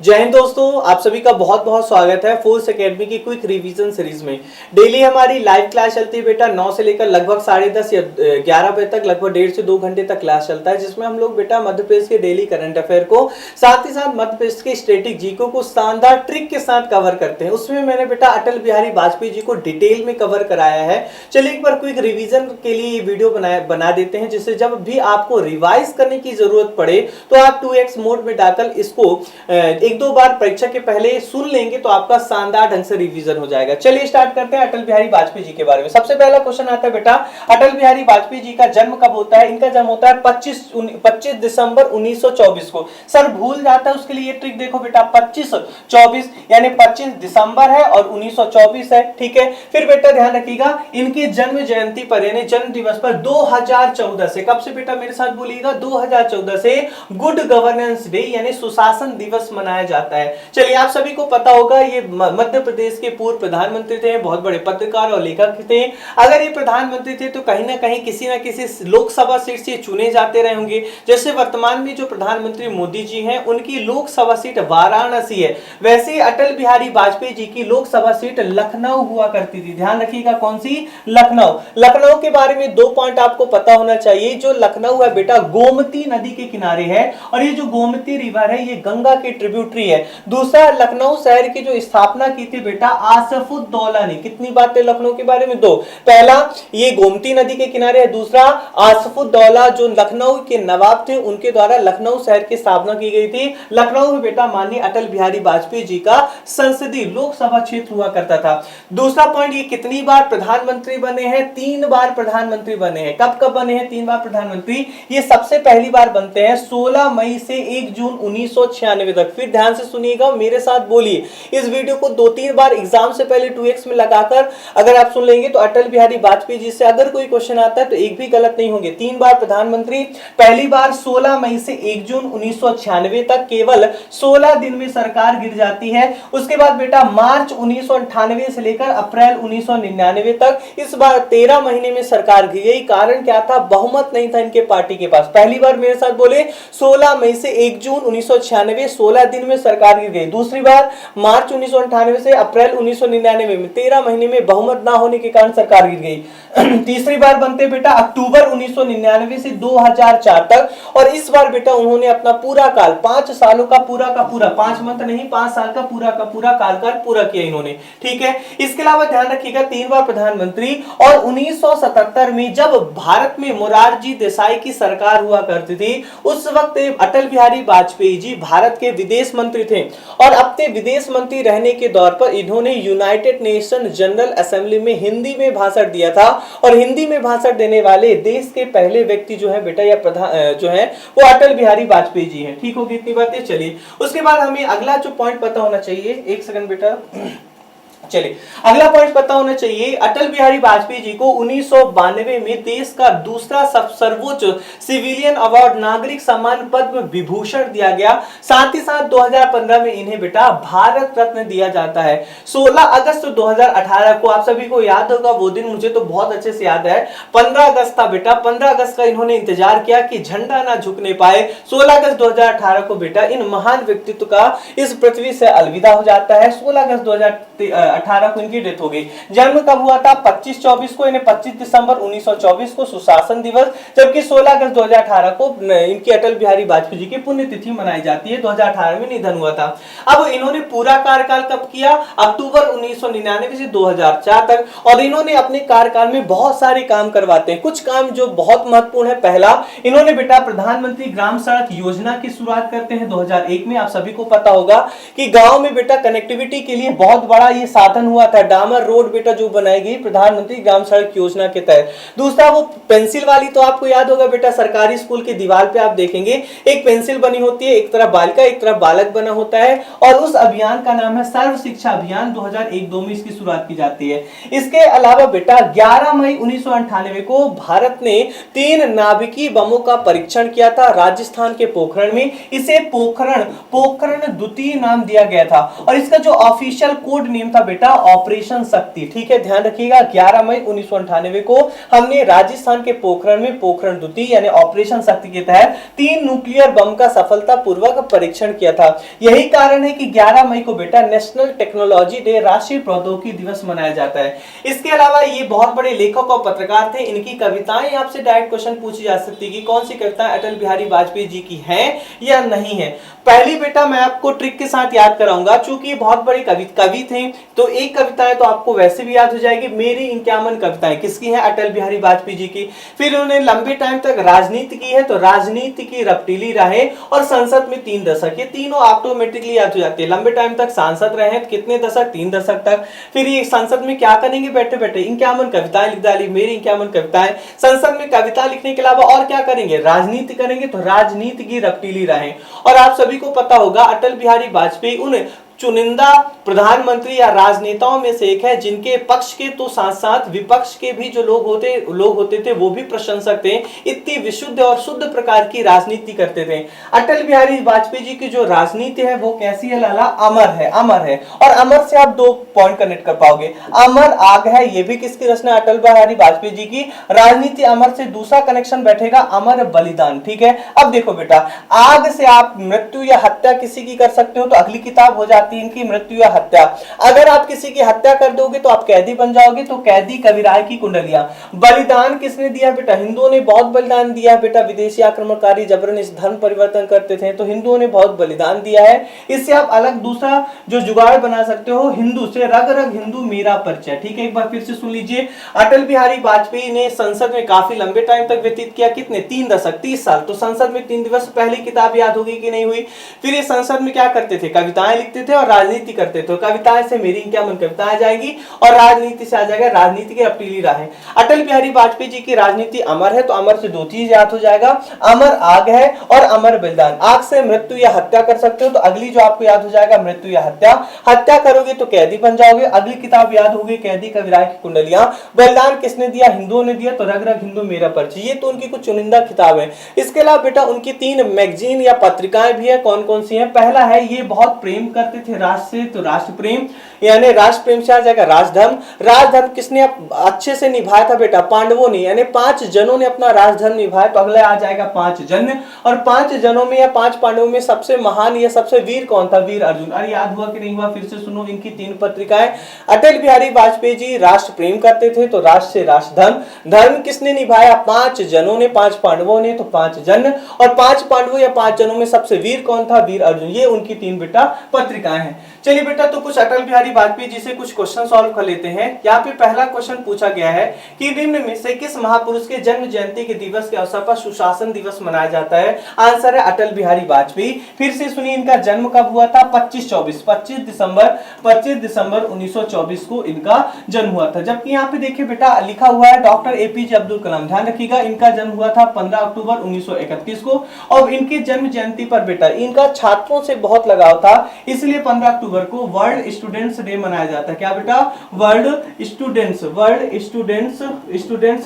जय हिंद दोस्तों, आप सभी का बहुत बहुत स्वागत है फोर्स एकेडमी की क्विक रिवीजन सीरीज में। डेली हमारी लाइव क्लास चलती है बेटा 9 से लेकर लगभग 10:30 या 11 बजे तक, लगभग 1.5 से 2 घंटे तक क्लास चलता है, जिसमें हम लोग बेटा मध्य प्रदेश के डेली करंट अफेयर को साथ ही साथ मध्य प्रदेश के स्टैटिक जीको को शानदार ट्रिक के साथ कवर करते हैं। उसमें मैंने बेटा अटल बिहारी वाजपेयी जी को डिटेल में कवर कराया है। चलिए एक बार क्विक रिवीजन के लिए ये वीडियो बना देते हैं, जिससे जब भी आपको रिवाइज करने की जरूरत पड़े तो आप 2x मोड में डालकर इसको एक दो बार परीक्षा के पहले सुन लेंगे तो आपका शानदार ढंग से रिवीजन हो जाएगा। चलिए स्टार्ट करते हैं अटल बिहारी वाजपेयी जी के बारे में। सबसे पहला क्वेश्चन आता है बेटा, अटल बिहारी वाजपेयी जी का जन्म कब होता है? इनका जन्म होता है 25 दिसंबर 1924 को। सर भूल जाता है, उसके लिए ये ट्रिक देखो बेटा, 25-24 यानी 25 दिसंबर है और 1924 है। ठीक है, फिर बेटा ध्यान रखिएगा इनके जन्म जयंती पर यानी जन्म दिवस पर 2014 से, कब से बेटा मेरे साथ बोलिएगा, 2014 से गुड गवर्नेंस डे यानी सुशासन दिवस मनाया जाता है। चलिए आप सभी को पता होगा ये मध्य प्रदेश के पूर्व प्रधानमंत्री थे, बहुत बड़े पत्रकार और लेखक थे। अगर ये प्रधानमंत्री थे तो कहीं ना कहीं किसी ना किसी लोकसभा सीट से चुने जाते रहे होंगे। जैसे वर्तमान में जो प्रधानमंत्री मोदी जी हैं उनकी लोकसभा सीट वाराणसी है, वैसे ही अटल बिहारी वाजपेयी जी की लोकसभा सीट लखनऊ हुआ करती थी। ध्यान रखिएगा कौन सी? लखनऊ। लखनऊ के बारे में 2 पॉइंट आपको पता होना चाहिए। जो लखनऊ है बेटा गोमती नदी के किनारे है और ये जो गोमती रिवर है ये गंगा के ट्रिब्यूटरी है। दूसरा, लखनऊ शहर की जो स्थापना की थी बेटा आसफुद्दौला ने। कितनी बातें लखनऊ के बारे में? 2। पहला, ये गोमती नदी के किनारे है। दूसरा, आसफुद्दौला जो लखनऊ के नवाब थे उनके द्वारा लखनऊ शहर की स्थापना की गई थी। लखनऊ में बेटा माननीय अटल बिहारी वाजपेयी जी का संसदीय लोकसभा क्षेत्र हुआ करता था। दूसरा पॉइंट, ये कितनी बार प्रधानमंत्री बने हैं? 3 बार प्रधानमंत्री बने हैं। कब कब बने हैं 3 बार प्रधानमंत्री? ये सबसे पहली बार बनते हैं 16 मई से 1 जून 1996 तक। फिर ध्यान से सुनिएगा, मेरे साथ बोलिए। इस वीडियो को 2-3 बार एग्जाम से पहले 2x में लगाकर अगर आप सुन लेंगे तो अटल बिहारी वाजपेयी जी से अगर कोई क्वेश्चन आता है तो एक भी गलत नहीं होंगे। 3 बार प्रधानमंत्री, पहली बार 16 मई से 1 जून 1996 तक, केवल 16 दिन में सरकार गिर जाती है। उसके बाद बेटा मार्च 1998 से लेकर अप्रैल 1999 तक, इस बार 13 महीने में सरकार गिर गई। कारण क्या था? बहुमत नहीं था इनके पार्टी के पास। पहली बार मेरे साथ बोले 16 मई से 1 जून 1996, 16 दिन में सरकार गिर गई। दूसरी बार मार्च 1998 से अप्रैल 1999 में 13 महीने में बहुमत ना होने के कारण सरकार गिर गई। तीसरी बार बनते बेटा अक्टूबर 1999 से 2004 तक, और इस बार बेटा उन्होंने अपना पूरा काल 5 सालों का पूरा 5 मंथ नहीं 5 साल का पूरा कालकाल पूरा किया इन्होंने। ठीक है, इसके अलावा ध्यान रखिएगा 3 बार प्रधानमंत्री, और 1977 में जब भारत में मोरारजी देसाई की सरकार हुआ करती थी उस वक्त अटल बिहारी वाजपेयी जी भारत के विदेश मंत्री थे, और अपने विदेश मंत्री रहने के दौर पर इन्होंने यूनाइटेड नेशन जनरल असेंबली में हिंदी में भाषण दिया था, और हिंदी में भाषण देने वाले देश के पहले व्यक्ति जो है बेटा या प्रधान जो है वो अटल बिहारी वाजपेयी जी हैं। ठीक होगी इतनी बातें। चलिए उसके बाद हमें अगला जो पॉइंट पता होना चाहिए, 1 सेकंड बेटा। चलिए अगला पॉइंट पता होना चाहिए, अटल बिहारी वाजपेयी जी को 1992 में देश का दूसरा सर्वोच्च सिविलियन अवार्ड नागरिक सम्मान पद्म विभूषण दिया गया। साथ ही साथ 2015 में इन्हें बेटा भारत रत्न दिया जाता है। 16 अगस्त 2018 को, आप सभी को याद होगा वो दिन, मुझे तो बहुत अच्छे से याद है, 15 अगस्त था बेटा। 15 अगस्त का इन्होंने इंतजार किया कि झंडा ना झुकने पाए। 16 अगस्त 2018 को बेटा इन महान व्यक्तित्व का इस पृथ्वी से अलविदा हो जाता है। 16 अगस्त 2018 को इनकी डेथ हो गई। जन्म कब हुआ था? 25-24 को, यानी 25 दिसंबर 1924 को सुशासन दिवस, जबकि 16 अगस्त 2018 को इनकी अटल बिहारी वाजपेयी जी की पुण्यतिथि मनाई जाती है। 2018 में निधन हुआ था। अब इन्होंने पूरा कार्यकाल कब किया? अक्टूबर 1999 से 2004 तक, और इन्होंने अपने कार्यकाल में बहुत सारे काम करवाते हैं। कुछ काम जो बहुत महत्वपूर्ण है, पहला इन्होंने बेटा प्रधानमंत्री ग्राम सड़क योजना की शुरुआत करते हैं 2001 में। आप सभी को पता होगा कि गांव में बेटा कनेक्टिविटी के लिए बहुत बड़ा ये साधन हुआ था, डामर रोड बेटा जो बनाई गई प्रधानमंत्री ग्राम सड़क योजना के तहत। दूसरा, वो पेंसिल वाली, तो आपको याद होगा बेटा सरकारी स्कूल की दीवार पे आप देखेंगे एक पेंसिल बनी होती है, एक तरफ बालिका एक तरफ बालक बना होता है, और उस अभियान का नाम है सर्व शिक्षा अभियान। 2001-2 में इसकी शुरुआत की जाती है। इसके अलावा बेटा 11 मई 1998 को भारत ने 3 नाभिकीय बमों का परीक्षण किया था राजस्थान के पोखरण में। इसे पोखरण द्वितीय नाम दिया गया था, और इसका जो ऑफिशियल कोड नेम था बेटा ऑपरेशन शक्ति, ठीक है, ध्यान रखिएगा 11 मई 1998 को हमने राजस्थान के पोखरण में पोखरण द्वितीय यानी ऑपरेशन शक्ति के तहत 3 न्यूक्लियर बम का सफलतापूर्वक परीक्षण किया था। यही कारण है कि 11 मई को बेटा नेशनल टेक्नोलॉजी डे, राष्ट्रीय प्रौद्योगिकी दिवस मनाया जाता है। इसके अलावा ये बहुत बड़े लेखक और पत्रकार थे, इनकी कविताएं आपसे डायरेक्ट क्वेश्चन पूछी जा सकती है कि कौन सी कविताएं अटल बिहारी वाजपेयी जी की हैं या नहीं है। पहली बेटा मैं आपको ट्रिक के साथ याद कराऊंगा, चूंकि ये बहुत बड़ी कवि थे तो एक कविताएं तो आपको वैसे भी याद हो जाएगी। मेरी 51 कविताएं किसकी हैं? अटल बिहारी वाजपेयी जी की। फिर उन्होंने लंबे टाइम तक राजनीति की है, तो राजनीति की रपटीली राहें और संसद में 3 दशक, ये तीनों ऑटोमेटिकली याद हो जाती है। लंबे टाइम तक सांसद रहे, कितने दशक? 3 दशक तक। फिर ये संसद में क्या करेंगे? बैठे बैठे 51 कविताएं लिख डाली, मेरी 51 कविताएं। संसद में कविता लिखने के अलावा और क्या करेंगे? राजनीति करेंगे, तो राजनीति की रपटीली राहें। और आप सभी को पता होगा अटल बिहारी वाजपेयी उन चुनिंदा प्रधानमंत्री या राजनेताओं में से एक है जिनके पक्ष के तो साथ साथ विपक्ष के भी जो लोग होते थे वो भी प्रशंसक थे। इतनी विशुद्ध और शुद्ध प्रकार की राजनीति करते थे। अटल बिहारी वाजपेयी जी की जो राजनीति है वो कैसी है लाला? अमर है, अमर है। और अमर से आप 2 पॉइंट कनेक्ट कर पाओगे। अमर आग है, ये भी किसकी रचना? अटल बिहारी वाजपेयी जी की। राजनीति अमर से दूसरा कनेक्शन बैठेगा अमर बलिदान, ठीक है। अब देखो बेटा, आग से आप मृत्यु या हत्या किसी की कर सकते हो तो अगली किताब हो जाती है इनकी मृत्यु या हत्या। अगर आप किसी की हत्या कर दोगे तो आप कैदी बन जाओगे, तो कैदी कविराय की कुंडलियां। बलिदान किसने दिया बेटा? हिंदुओं ने बहुत बलिदान दिया है बेटा। विदेशी आक्रमणकारी जबरन इस धर्म परिवर्तन करते थे तो हिंदुओं ने बहुत बलिदान दिया है। इससे आप अलग दूसरा जो जुगाड़ बना सकते हो, हिंदू से रग रग हिंदू मेरा परिचय, ठीक है। एक बार फिर से सुन लीजिए, अटल बिहारी वाजपेयी ने संसद में काफी लंबे टाइम तक व्यतीत किया, कितने? 3 दशक, 30 साल। तो संसद में 3 दिवस पहली किताब याद होगी कि नहीं हुई। फिर ये संसद में क्या करते थे? कविताएं लिखते थे और राजनीति करते थे। कविताएं से मेरी 51 कविताएं आ जाएगी और राजनीति से आ जाएगा राजनीति की रपटीली राहें। अटल बिहारी वाजपेयी जी की राजनीति अमर है, तो अमर से 2 चीज याद हो जाएगा, अमर आग है और अमर बलिदान। आग से मृत्यु या हत्या कर सकते हो तो अगली जो आपको याद हो जाएगा मृत्यु या हत्या। हत्या करोगे तो कैदी बन जाओगे, अगली किताब याद होगी कैदी कविराय की कुंडलियां। बलिदान किसने दिया? हिंदुओं ने दिया, तो रग रग हिंदू मेरा परिचय। ये तो उनकी कुछ चुनिंदा किताब है। इसके अलावा बेटा उनकी 3 मैगजीन या पत्रिकाएं भी है। कौन कौन सी है? पहला है, ये बहुत प्रेम करते थे राष्ट्र से, तो राष्ट्र प्रेम यानी राष्ट्र प्रेम से आ जाएगा राजधर्म। राजधर्म किसने अच्छे से निभाया था बेटा? पांडवों ने, यानी 5 जनों ने अपना राजधर्म निभाया, तो अगला आ जाएगा 5 जन। और 5 जनों में या 5 पांडवों में सबसे महान या सबसे वीर कौन था? वीर अर्जुन। अरे याद हुआ कि नहीं हुआ? फिर से सुनो इनकी 3 पत्रिकाएं। अटल बिहारी वाजपेयी जी राष्ट्र प्रेम करते थे, तो राष्ट्र से राष्ट्रधर्म। धर्म किसने निभाया? 5 जनों ने, 5 पांडवों ने, तो 5 जन। और 5 पांडवों या 5 जनों में सबसे वीर कौन था? वीर अर्जुन। ये उनकी 3 बेटा पत्रिकाएं हैं। चलिए बेटा, तो कुछ अटल बिहारी वाजपेयी जी से कुछ क्वेश्चन सॉल्व कर लेते हैं। यहाँ पे पहला क्वेश्चन पूछा गया है कि निम्न में से किस महापुरुष के जन्म जयंती के दिवस के अवसर पर सुशासन दिवस मनाया जाता है? आंसर है अटल बिहारी वाजपेयी। फिर से सुनिए, इनका जन्म कब हुआ था? 25 दिसंबर 1924 को इनका जन्म हुआ था। जबकि यहाँ पे देखिए बेटा लिखा हुआ है डॉक्टर एपीजे अब्दुल कलाम। ध्यान रखिएगा, इनका जन्म हुआ था 15 अक्टूबर 1931 को। और इनके जन्म जयंती पर बेटा इनका छात्रों से बहुत लगाव था, इसलिए 15 अक्टूबर को वर्ल्ड स्टूडेंट्स डे मनाया जाता है। क्या बेटा? वर्ल्ड स्टूडेंट्स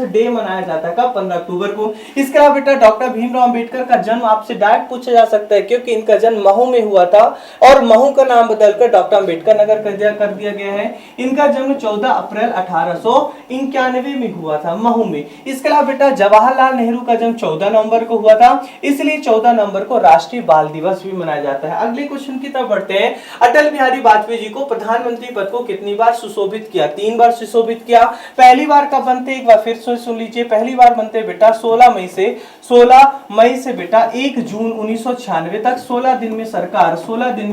डे मनाया जाता है। कब? 15 अक्टूबर को। इसके अलावा बेटा डॉक्टर भीमराव अंबेडकर का जन्म आपसे डायरेक्ट पूछा जा सकता है, क्योंकि इनका जन्म महू में हुआ था और महू का नाम बदलकर डॉक्टर अंबेडकर नगर कर दिया गया है। इनका जन्म 14 अप्रैल 1891 में हुआ था, महू में। इसके अलावा बेटा जवाहरलाल नेहरू का जन्म 14 नवंबर को हुआ था, इसलिए 14 नवंबर को राष्ट्रीय बाल दिवस भी मनाया जाता है। अगले क्वेश्चन की तरफ बढ़ते हैं। अटल बिहारी वाजपेयी जी को प्रधानमंत्री पद को कितनी बार सुशोभित किया? 3 बार सुशोभित किया। पहली बार कब बनते? एक बार फिर से सुन लीजिए, पहली बार बनते बेटा 16 मई से बेटा 1 जून 1996 तक 16 दिन में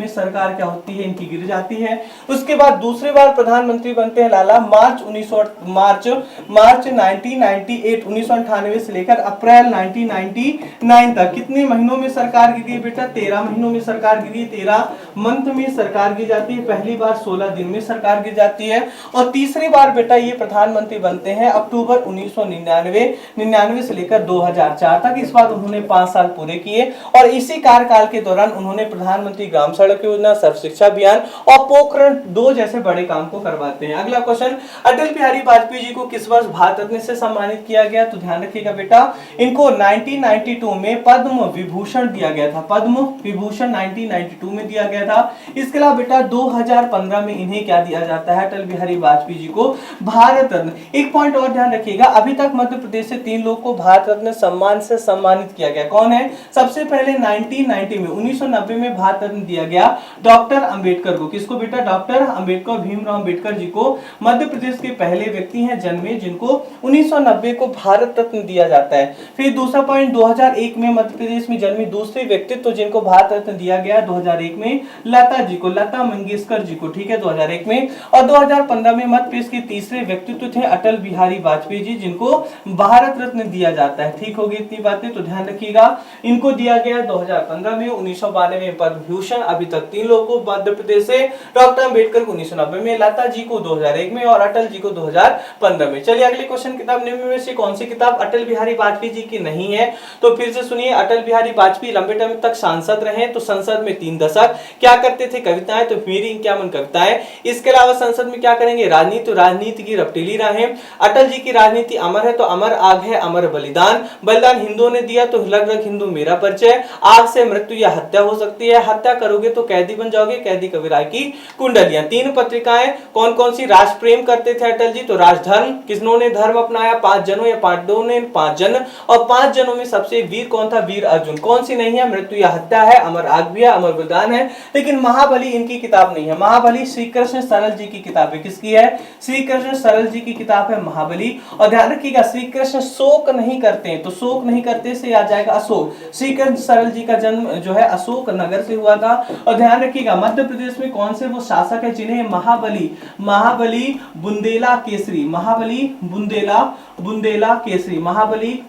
सरकार क्या होती है? इनकी गिर जाती है। उसके बाद दूसरी बार प्रधानमंत्री बनते हैं लाला मार्च 1998 से लेकर अप्रैल 1999 तक। कितने महीनों में सरकार गिरी बेटा? 13 महीनों में सरकार गिरी, 13 मंथ में सरकार गिर जाती है। पहली बार 16 दिन में सरकार गिर जाती है। और तीसरी बार बेटा ये प्रधानमंत्री बनते हैं अक्टूबर 1999 से लेकर 2004 तक। इस बार उन्होंने 5 साल पूरे किए और इसी कार्यकाल के दौरान उन्होंने प्रधानमंत्री ग्राम सड़क योजना, सर्व शिक्षा अभियान और पोखरण 2 जैसे बड़े काम को करवाते हैं। अगला क्वेश्चन, अटल बिहारी वाजपेयी जी को किस वर्ष भारत रत्न से सम्मानित किया गया? तो ध्यान रखिएगा बेटा, इनको 1992 में पद्म विभूषण दिया गया था। पद्म विभूषण 1992 में दिया गया था। इसके अलावा बेटा 2015 में इन्हें क्या दिया जाता है, अटल बिहारी वाजपेयी जी को भारत रत्न। एक पॉइंट और ध्यान रखिएगा, अभी तक मध्य प्रदेश से 3 लोग को भारत रत्न सम्मान से सम्मानित किया गया। कौन है? सबसे पहले 1990 में 1990 में भारत रत्न दिया गया डॉक्टर अंबेडकर को। किसको बेटा? डॉक्टर अंबेडकर, भीमराव अंबेडकर जी को मध्य प्रदेश के पहले व्यक्ति हैं जन्मे जिनको 1990 को भारत रत्न दिया जाता है। फिर दूसरा पॉइंट, 2001 में मध्य प्रदेश में जन्मी दूसरे व्यक्तित्व जिनको भारत रत्न दिया गया 2001 में, लता जी को, लता मंगेशकर जी को, ठीक है, 2001 में। और 2015 में मध्य प्रदेश के तीसरे व्यक्तित्व थे अटल बिहारी वाजपेयी जी जिनको भारत रत्न दिया जाता है। ठीक होगी इतनी बातें तो ध्यान रखिएगा। इनको दिया गया 2015 में, 1992 में पद्म विभूषण। अभी तक 3 लोगों को मध्य प्रदेश से, डॉक्टर अंबेडकर को 1990 में, लता जी को 2001 में और अटल जी को 2015 में। चलिए अगले क्वेश्चन, किताब निम्न में से कौन सी किताब अटल बिहारी वाजपेयी जी की नहीं है? तो फिर से सुनिए, अटल बिहारी वाजपेयी लंबे टाइम तक सांसद रहे, तो संसद में 3 दशक। क्या करते थे? कविताएं, तो मेरी क्या मन कविताएं। इसके अलावा संसद में क्या करेंगे? राजनीति, तो राजनीति की रफ्तीली राहें। अटल जी की राजनीति अमर है, तो अमर आग है, अमर बलिदान। बलिदान हिंदुओं ने दिया, तो लग रग हिंदू मेरा परिचय। आग से मृत्यु या हत्या हो सकती है, हत्या करोगे तो कैदी बन जाओगे, कैदी कबीराय की कुंडलियां। 3 पत्रिकाएं कौन कौन सी? राष्ट्र प्रेम करते थे अटल जी, तो राजधर्म। किसनों धर्म अपनाया? 5 जनों या पांडवों ने 5 जन। और 5 जनों में सबसे वीर कौन था? वीर अर्जुन। कौन सी नहीं है? मृत्यु या हत्या है, अमर आग भी है, अमर बलिदान है। लेकिन महाबली इनकी किताब नहीं है। महाबली श्री कृष्ण सरल जी की किताब है। किसकी है? श्री कृष्ण सरल जी की किताब है महाबली। और ध्यान रखिएगा, श्री कृष्ण शोक नहीं करते हैं, तो शोक नहीं करते से आ जाएगा अशोक। श्री कृष्ण सरल जी का जन्म जो है अशोक नगर से हुआ था। और ध्यान रखिएगा, मध्य प्रदेश में कौन से वो शासक है जिन्हें महाबली बुंदेला केसरी, महाबली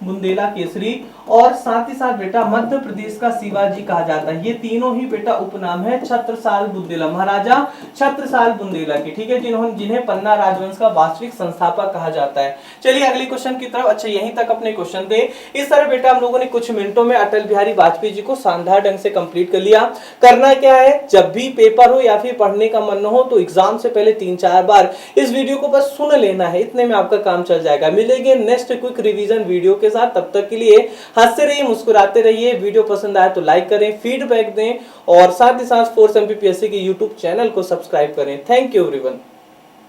बुंदेला केसरी और साथ ही साथ बेटा मध्य प्रदेश का शिवाजी कहा जाता है। ये तीनों ही बेटा उपनाम है छत्रसाल बुंदेला, महाराजा छत्रसाल बुंदेला के, ठीक है, जिन्हें पन्ना राजवंश का वास्तविक संस्थापक कहा जाता है। चलिए अगले क्वेश्चन की तरफ। अच्छा, यहीं तक अपने क्वेश्चन थे। इस तरह बेटा हम लोगों ने कुछ मिनटों में अटल बिहारी वाजपेयी जी को शानदार ढंग से कंप्लीट कर लिया। करना क्या है, जब भी पेपर हो या फिर पढ़ने का मन हो तो एग्जाम से पहले 3-4 बार इस वीडियो को बस सुन लेना है, इतने में आपका काम चल जाएगा। मिलेंगे नेक्स्ट क्विक रिवीजन वीडियो के साथ, तब तक के लिए हंसते रहिए, मुस्कुराते रहिए। वीडियो पसंद आए तो लाइक करें, फीडबैक दें और साथ ही साथ फोर्स एमपीपीएससी के यूट्यूब चैनल को सब्सक्राइब करें। Thank you everyone.